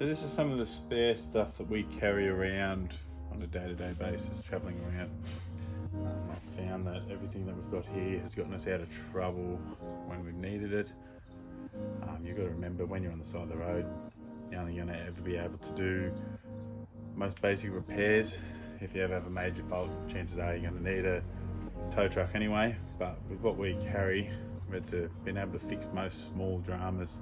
So this is some of the spare stuff that we carry around on a day-to-day basis, traveling around. I found that everything that we've got here has gotten us out of trouble when we've needed it. You've got to remember, when you're on the side of the road, you're only going to ever be able to do most basic repairs. If you ever have a major fault, chances are you're going to need a tow truck anyway. But with what we carry, we've been able to fix most small dramas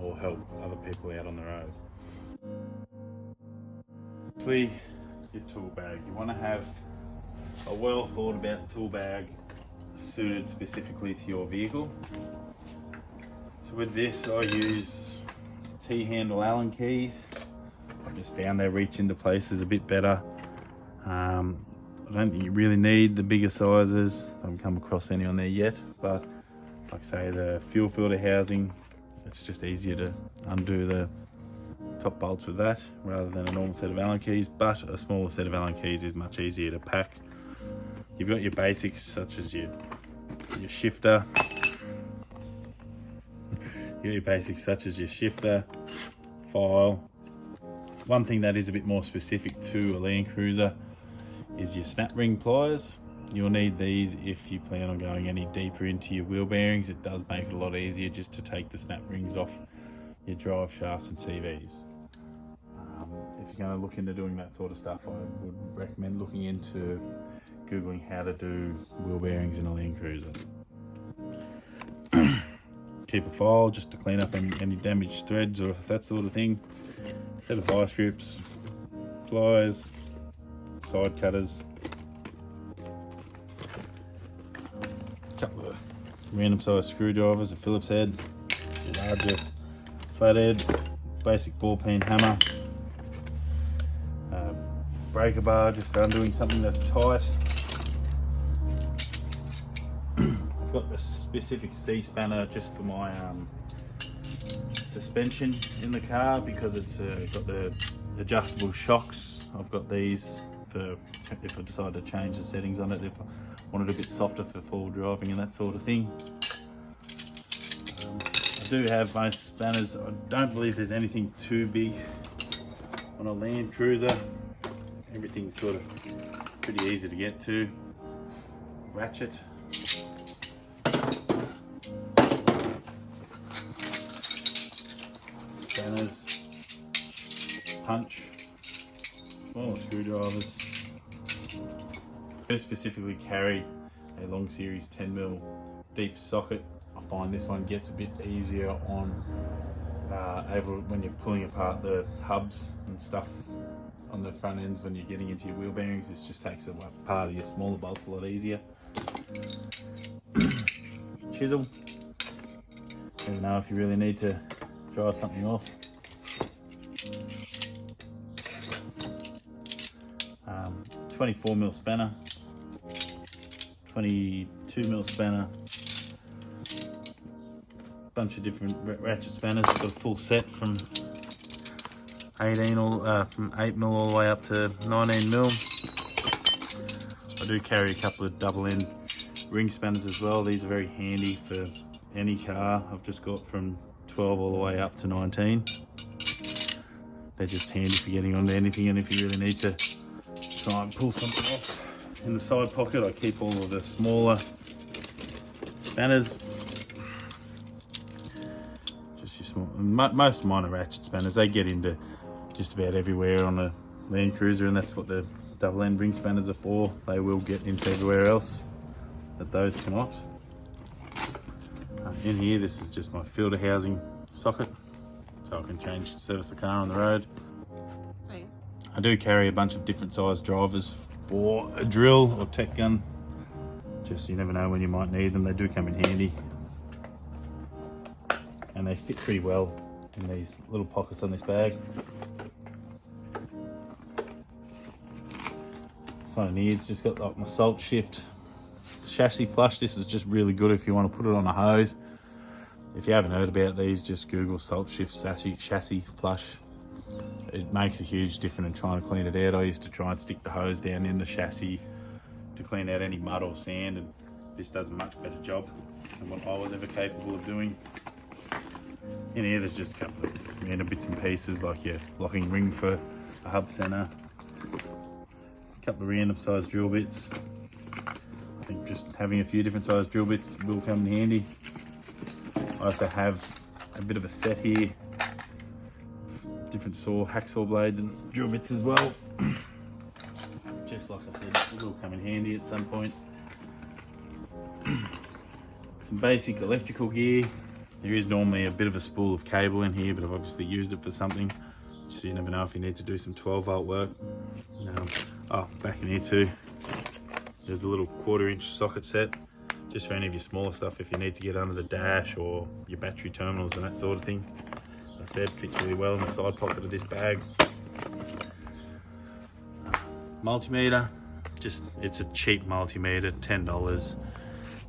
or help other people out on the road. Firstly, your tool bag. You want to have a well thought about tool bag suited specifically to your vehicle. So with this, I use T-handle Allen keys. I've just found they reach into places a bit better. I don't think you really need the bigger sizes. I haven't come across any on there yet, but like I say, the fuel filter housing, it's just easier to undo the top bolts with that rather than a normal set of Allen keys, but a smaller set of Allen keys is much easier to pack. You've got your basics such as your shifter. File. One thing that is a bit more specific to a Landcruiser is your snap ring pliers. You'll need these if you plan on going any deeper into your wheel bearings. It does make it a lot easier just to take the snap rings off your drive shafts and CVs. If you're going to look into doing that sort of stuff, I would recommend looking into Googling how to do wheel bearings in a Landcruiser. Keep a file just to clean up any damaged threads or that sort of thing. Set of vice grips, pliers, side cutters, a couple of random size screwdrivers, a Phillips head, a larger flathead, basic ball peen hammer, breaker bar just for undoing something that's tight. I've got the specific C spanner just for my suspension in the car because it's got the adjustable shocks. I've got these for if I decide to change the settings on it, if I want it a bit softer for full driving and that sort of thing. I do have most spanners. I don't believe there's anything too big on a Landcruiser. Everything's sort of pretty easy to get to. Ratchet. Spanners. Punch. Smaller screwdrivers. I specifically carry a long series 10mm deep socket. I find this one gets a bit easier on when you're pulling apart the hubs and stuff on the front ends when you're getting into your wheel bearings. This just takes a part of your smaller bolts a lot easier. Chisel. Never know if you really need to drive something off. 24mm spanner, 22mm spanner, bunch of different ratchet spanners. Got a full set from 8mm all the way up to 19mm. I do carry a couple of double end ring spanners as well. These are very handy for any car. I've just got from 12 all the way up to 19. They're just handy for getting onto anything, and if you really need to try and pull something off in the side pocket, I keep all of the smaller spanners. Just your small, most of mine are ratchet spanners. They get into just about everywhere on a Landcruiser, and that's what the double end ring spanners are for. They will get into everywhere else that those cannot. In here, this is just my filter housing socket, so I can service the car on the road. Sweet. I do carry a bunch of different size drivers for a drill or tech gun. Just you never know when you might need them. They do come in handy, and they fit pretty well in these little pockets on this bag. This one here's just got like my salt shift chassis flush. This is just really good if you want to put it on a hose. If you haven't heard about these, just Google salt shift chassis flush. It makes a huge difference in trying to clean it out. I used to try and stick the hose down in the chassis to clean out any mud or sand, and this does a much better job than what I was ever capable of doing. In here there's just a couple of random bits and pieces like your locking ring for a hub center, a couple of random sized drill bits. I think just having a few different sized drill bits will come in handy. I also have a bit of a set here, different hacksaw blades and drill bits as well. Just like I said, it will come in handy at some point. Some basic electrical gear. There is normally a bit of a spool of cable in here, but I've obviously used it for something, so you never know if you need to do some 12-volt work. Back in here too, there's a little 1/4-inch socket set, just for any of your smaller stuff if you need to get under the dash or your battery terminals and that sort of thing. Like I said, fits really well in the side pocket of this bag. Multimeter, it's a cheap multimeter, $10.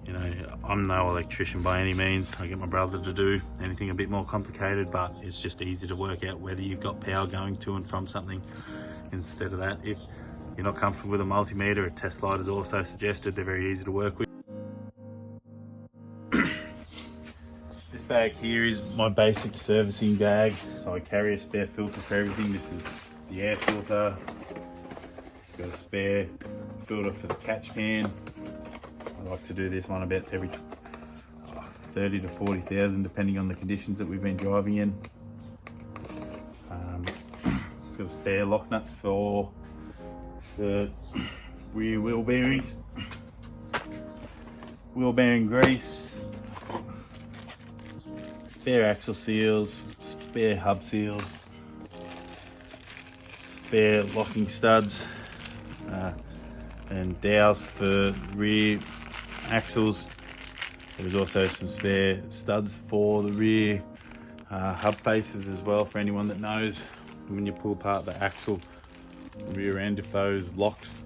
You know, I'm no electrician by any means. I get my brother to do anything a bit more complicated, but it's just easy to work out whether you've got power going to and from something instead of that. If you're not comfortable with a multimeter, a test light is also suggested. They're very easy to work with. This bag here is my basic servicing bag. So I carry a spare filter for everything. This is the air filter. Got a spare filter for the catch can. I like to do this one about every 30 to 40,000 depending on the conditions that we've been driving in. It's got a spare lock nut for the rear wheel bearings, wheel bearing grease, spare axle seals, spare hub seals, spare locking studs, and dowels for rear axles. There's also some spare studs for the rear hub faces as well, for anyone that knows when you pull apart the axle rear end, if those locks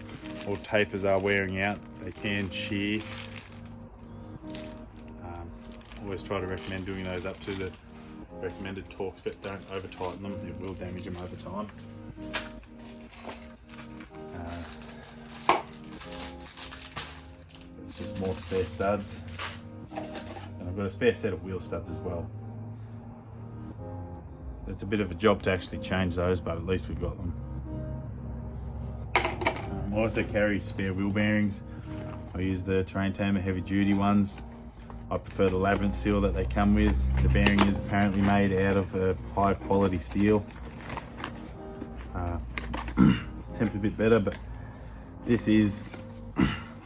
or tapers are wearing out, they can shear. Always try to recommend doing those up to the recommended torques, but don't over tighten them, it will damage them over time. Just more spare studs, and I've got a spare set of wheel studs as well. It's a bit of a job to actually change those, but at least we've got them. I also carry spare wheel bearings. I use the Terrain Tamer heavy duty ones. I prefer the labyrinth seal that they come with. The bearing is apparently made out of a high quality steel. Temp's a bit better, but this is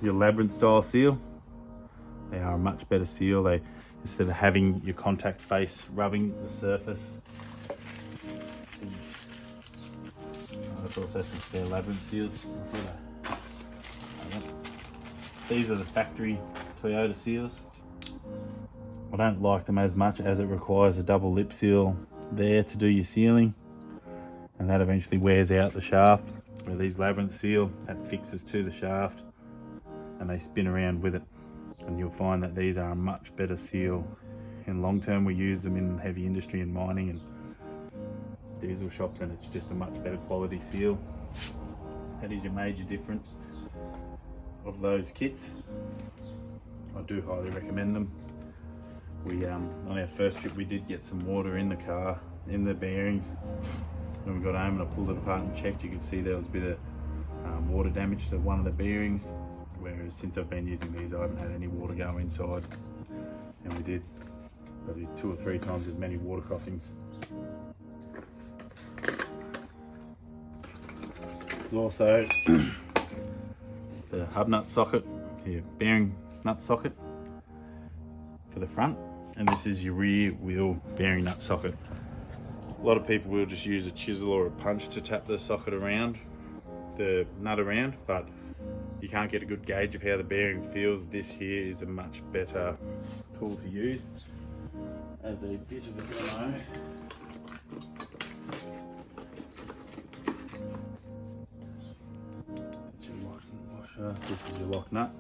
your labyrinth style seal. They are a much better seal. They, instead of having your contact face rubbing the surface. There's also some spare labyrinth seals. These are the factory Toyota seals. I don't like them as much as it requires a double lip seal there to do your sealing, and that eventually wears out the shaft. Where these labyrinth seal, that fixes to the shaft and they spin around with it, and you'll find that these are a much better seal. In long term, we use them in heavy industry and mining and diesel shops, and it's just a much better quality seal. That is your major difference of those kits. I do highly recommend them. We on our first trip we did get some water in the car, in the bearings. When we got home and I pulled it apart and checked, you could see there was a bit of water damage to one of the bearings, whereas since I've been using these I haven't had any water go inside, and we did probably 2 or 3 times as many water crossings. There's also the hub nut socket, your bearing nut socket for the front, and this is your rear wheel bearing nut socket. A lot of people will just use a chisel or a punch to tap the socket around, the nut around, but you can't get a good gauge of how the bearing feels. This here is a much better tool to use. As a bit of a demo, this is your lock nut.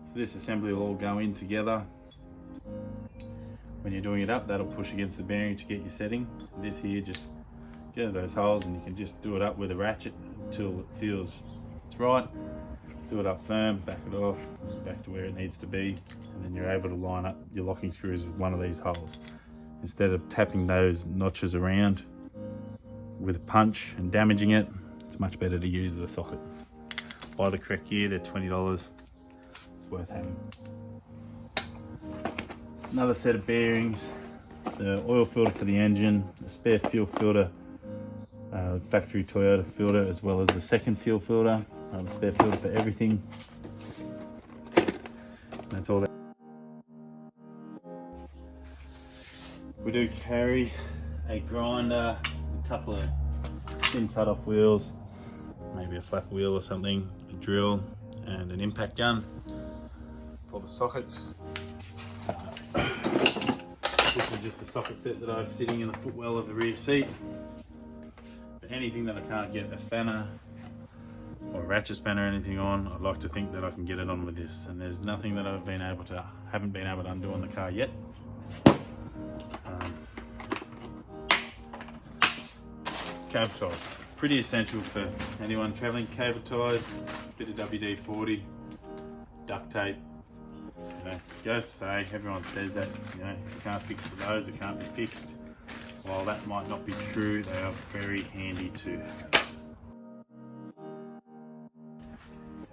So this assembly will all go in together. When you're doing it up, that'll push against the bearing to get your setting. This here just gets those holes, and you can just do it up with a ratchet until it feels it's right. Do it up firm, back it off, back to where it needs to be, and then you're able to line up your locking screws with one of these holes. Instead of tapping those notches around, with a punch and damaging it, it's much better to use the socket. Buy the correct gear, they're $20. It's worth having. Another set of bearings, the oil filter for the engine, a spare fuel filter, factory Toyota filter, as well as the second fuel filter, a spare filter for everything. That's all. We do carry a grinder, a couple of thin cut-off wheels, maybe a flat wheel or something, a drill, and an impact gun for the sockets. This is just a socket set that I have sitting in the footwell of the rear seat. But anything that I can't get a spanner or a ratchet spanner or anything on, I'd like to think that I can get it on with this. And there's nothing that haven't been able to undo on the car yet. Cable ties, pretty essential for anyone traveling. Cable ties, bit of WD-40, duct tape. You know, goes to say, everyone says that, you know, if you can't fix the nose, it can't be fixed. While that might not be true, they are very handy to have.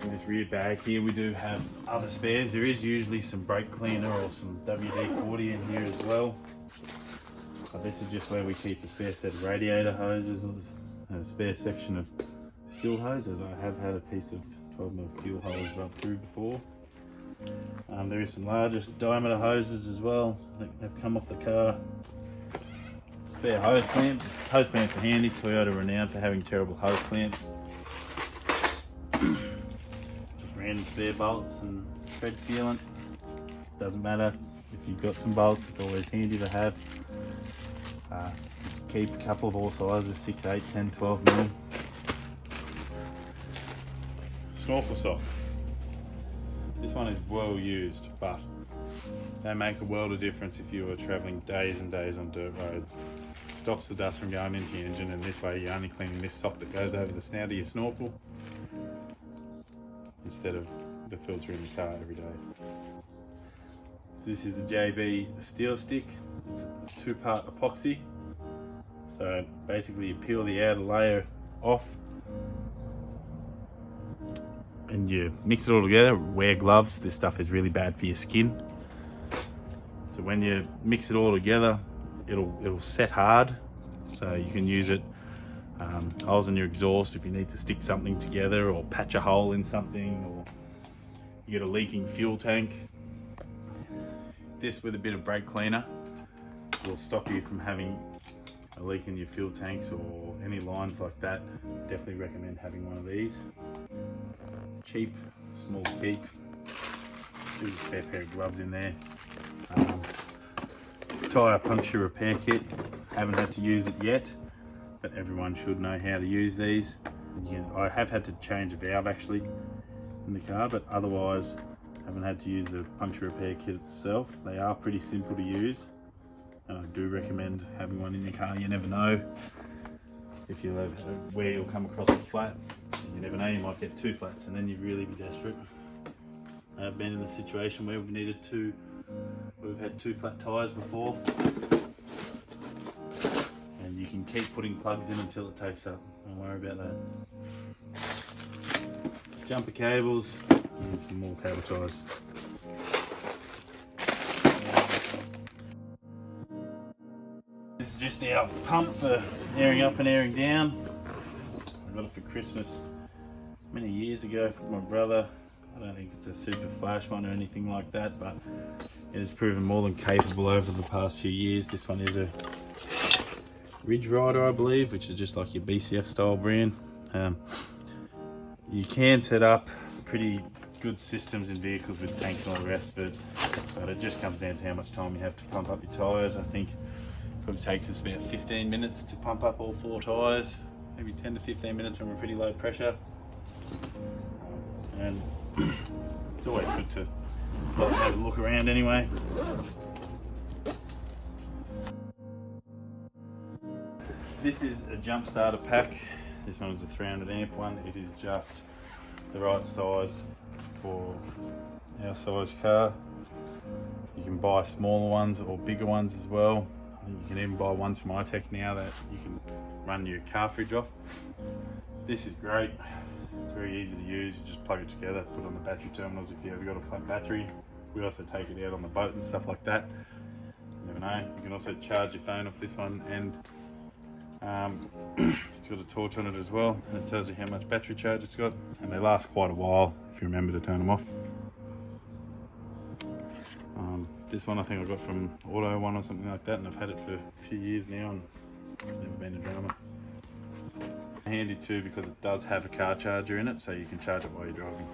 In this rear bag here, we do have other spares. There is usually some brake cleaner or some WD-40 in here as well. But this is just where we keep a spare set of radiator hoses and a spare section of fuel hoses. I have had a piece of 12mm fuel hose run through before. There is some larger diameter hoses as well that have come off the car. Spare hose clamps. Hose clamps are handy. Toyota renowned for having terrible hose clamps. Just random spare bolts and thread sealant. Doesn't matter if you've got some bolts, it's always handy to have. Just keep a couple of all sizes, 6, 8, 10, 12mm. Snorkel sock. This one is well used, but they make a world of difference if you are travelling days and days on dirt roads. It stops the dust from going into your engine, and this way you're only cleaning this sock that goes over the snout of your snorkel instead of the filter in the car every day. So this is the JB steel stick. It's a 2-part epoxy. So basically you peel the outer layer off and you mix it all together. Wear gloves, this stuff is really bad for your skin. So when you mix it all together, it'll set hard, so you can use it holes in your exhaust if you need to stick something together, or patch a hole in something, or you get a leaking fuel tank. This with a bit of brake cleaner will stop you from having a leak in your fuel tanks or any lines like that. Definitely recommend having one of these. Cheap, small keep. There's a spare pair of gloves in there. Tyre puncture repair kit. Haven't had to use it yet, but everyone should know how to use these. I have had to change a valve actually in the car, but otherwise haven't had to use the puncture repair kit itself. They are pretty simple to use, and I do recommend having one in your car. You never know if you'll have where you'll come across a flat. You never know, you might get 2 flats and then you'd really be desperate. I've been in the situation where we've had 2 flat tyres before, and you can keep putting plugs in until it takes up. Don't worry about that. Jumper cables and some more cable ties. This is just our pump for airing up and airing down. I got it for Christmas many years ago from my brother. I don't think it's a super flash one or anything like that, but it has proven more than capable over the past few years. This one is a Ridge Rider, I believe, which is just like your BCF style brand. You can set up pretty good systems in vehicles with tanks and all the rest of it, but it just comes down to how much time you have to pump up your tyres. I think it probably takes us about 15 minutes to pump up all 4 tyres, maybe 10 to 15 minutes when we're pretty low pressure. And it's always good to have a look around anyway. This is a Jumpstarter pack. This one is a 300 amp one. It is just the right size for our size car. You can buy smaller ones or bigger ones as well. I think you can even buy ones from iTech now that you can run your car fridge off. This is great. It's very easy to use. You just plug it together, put it on the battery terminals if you ever got a flat battery. We also take it out on the boat and stuff like that. You never know. You can also charge your phone off this one, and it's got a torch on it as well, and it tells you how much battery charge it's got, and they last quite a while if you remember to turn them off. This one I think I got from Auto One or something like that, and I've had it for a few years now, and it's never been a drama. Handy too because it does have a car charger in it, so you can charge it while you're driving.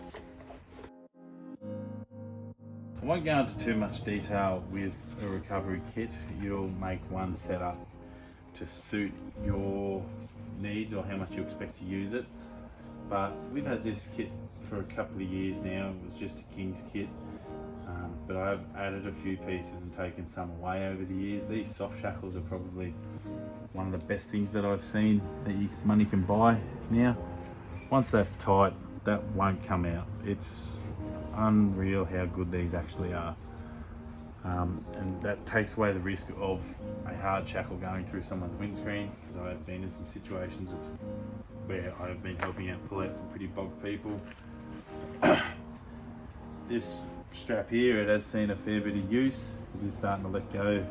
I won't go into too much detail with a recovery kit. You'll make one setup to suit your needs or how much you expect to use it. But we've had this kit for a couple of years now. It was just a King's kit, but I've added a few pieces and taken some away over the years. These soft shackles are probably one of the best things that I've seen that money can buy now. Once that's tight, that won't come out. It's unreal how good these actually are. And that takes away the risk of a hard shackle going through someone's windscreen, because I've been in some situations where I've been helping out pull out some pretty bogged people. This strap here, it has seen a fair bit of use. It is starting to let go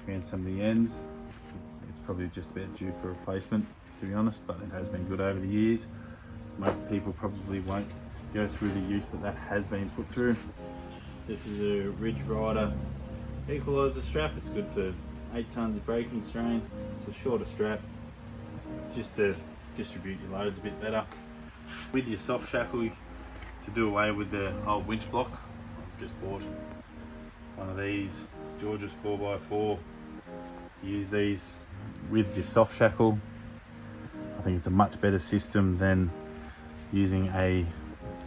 around some of the ends. It's probably just about due for replacement, to be honest, but it has been good over the years. Most people probably won't go through the use that has been put through. This is a Ridge Rider equaliser strap. It's good for 8 tons of braking strain. It's a shorter strap just to distribute your loads a bit better. With your soft shackle, to do away with the old winch block, I've just bought one of these George's 4x4. Use these with your soft shackle. I think it's a much better system than using a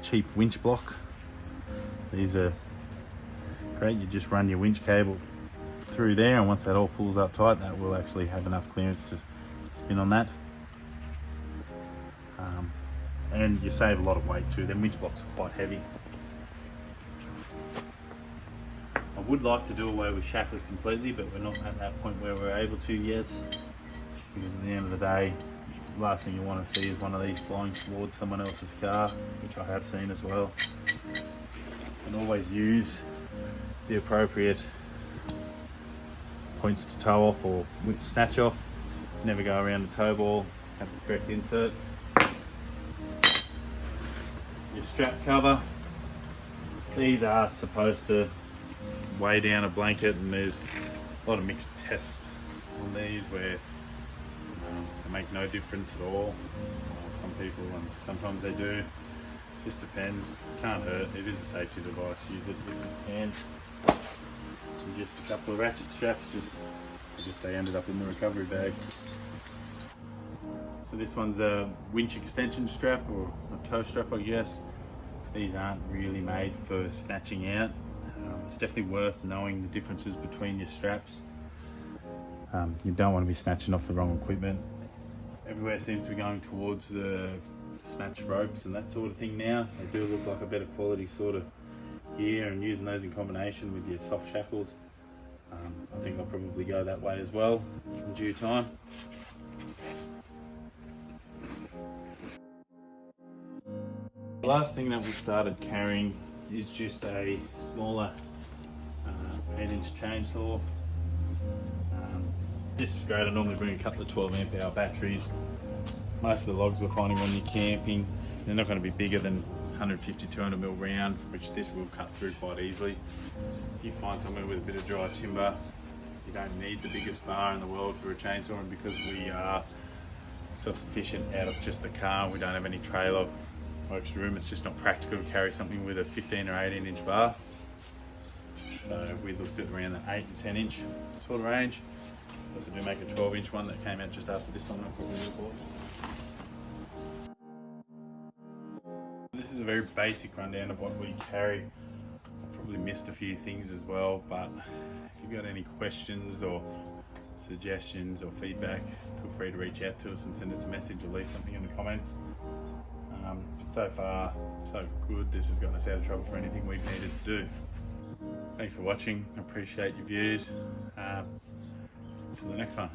cheap winch block. These are great. You just run your winch cable through there, and once that all pulls up tight, that will actually have enough clearance to spin on that. And you save a lot of weight too. Them winch blocks are quite heavy. I would like to do away with shackles completely, but we're not at that point where we're able to yet, because at the end of the day, the last thing you want to see is one of these flying towards someone else's car, which I have seen as well. And always use the appropriate points to tow off or snatch off. Never go around the tow ball, have the correct insert. Your strap cover, these are supposed to weigh down a blanket, and there's a lot of mixed tests on these where they make no difference at all. Some people, and sometimes they do. Just depends. Can't hurt. It is a safety device. Use it if you can. And just a couple of ratchet straps, just as if they ended up in the recovery bag. So this one's a winch extension strap, or a tow strap, I guess. These aren't really made for snatching out. It's definitely worth knowing the differences between your straps. You don't want to be snatching off the wrong equipment. Everywhere seems to be going towards the snatch ropes and that sort of thing now. They do look like a better quality sort of gear, and using those in combination with your soft shackles, I think I'll probably go that way as well in due time. The last thing that we started carrying is just a smaller 8-inch chainsaw. This is great. I normally bring a couple of 12 amp hour batteries. Most of the logs we're finding when you're camping, they're not going to be bigger than 150, 200 mil round, which this will cut through quite easily. If you find somewhere with a bit of dry timber, you don't need the biggest bar in the world for a chainsaw, and because we are self-sufficient out of just the car, we don't have any trailer or extra room, it's just not practical to carry something with a 15 or 18 inch bar. So we looked at around the 8 and 10 inch sort of range. Also do make a 12 inch one that came out just after this one that probably bought. This is a very basic rundown of what we carry. I probably missed a few things as well, but if you've got any questions or suggestions or feedback, feel free to reach out to us and send us a message or leave something in the comments. But so far, so good. This has gotten us out of trouble for anything we've needed to do. Thanks for watching. I appreciate your views. Till the next one.